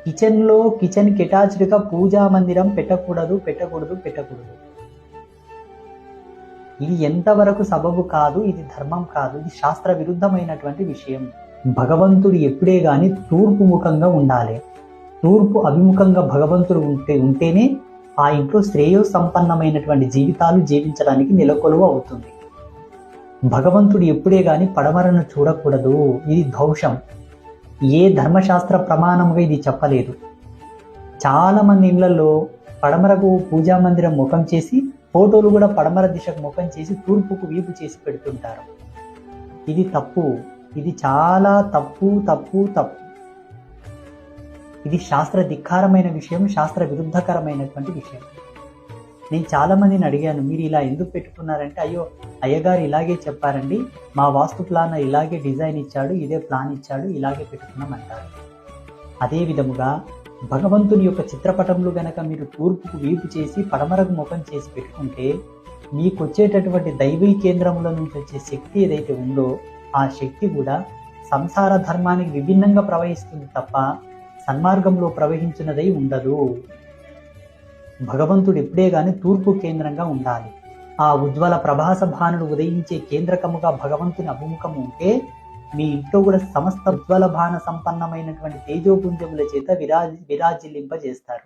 Kitchen కి attached గా పూజా మందిరం పెట్టకూడదు. ఇది ఎంతవరకు సబబు కాదు, ఇది ధర్మం కాదు, ఇది శాస్త్ర విరుద్ధమైనటువంటి విషయం. భగవంతుడు ఎప్పుడే గాని తూర్పు ముఖంగా ఉండాలి. తూర్పు అభిముఖంగా భగవంతుడు ఉంటేనే ఆ ఇంట్లో శ్రేయో సంపన్నమైనటువంటి జీవితాలు జీవించడానికి నెలకొలువ అవుతుంది. భగవంతుడు ఎప్పుడే గాని పడమరను చూడకూడదు. ఇది దోషం. ఏ ధర్మశాస్త్ర ప్రమాణముగా ఇది చెప్పలేదు. చాలా మంది ఇళ్లలో పడమరకు పూజా మందిరం ముఖం చేసి, ఫోటోలు కూడా పడమర దిశకు ముఖం చేసి తూర్పుకు వీపు చేసి పెడుతుంటారు. ఇది తప్పు. ఇది చాలా తప్పు. ఇది శాస్త్ర ధిక్కారమైన విషయం, శాస్త్ర విరుద్ధకరమైనటువంటి విషయం. నేను చాలా మందిని అడిగాను, మీరు ఇలా ఎందుకు పెట్టుకున్నారంటే, అయ్యగారు ఇలాగే చెప్పారండి, మా వాస్తు ప్లాన్ ఇలాగే డిజైన్ ఇచ్చాడు, ఇదే ప్లాన్ ఇచ్చాడు, ఇలాగే పెట్టుకున్నామంటారు. అదే విధముగా భగవంతుని యొక్క చిత్రపటంలో గనక మీరు తూర్పుకు వీపు చేసి పడమరకు ముఖం చేసి పెట్టుకుంటే, మీకు వచ్చేటటువంటి దైవీ కేంద్రముల నుంచి వచ్చే శక్తి ఏదైతే ఉందో ఆ శక్తి కూడా సంసార ధర్మానికి విభిన్నంగా ప్రవహిస్తుంది తప్ప సన్మార్గంలో ప్రవహించినదై ఉండదు. భగవంతుడు ఎప్పుడే గాని తూర్పు కేంద్రంగా ఉండాలి. ఆ ఉజ్వల ప్రభాస భానుడు ఉదయించే కేంద్రకముగా భగవంతుని అభిముఖము ఉంటే మీ ఇంట్లో కూడా సమస్త ఉజ్వల భాన సంపన్నమైనటువంటి తేజోపుంజముల చేత విరాజిల్లింపజేస్తారు.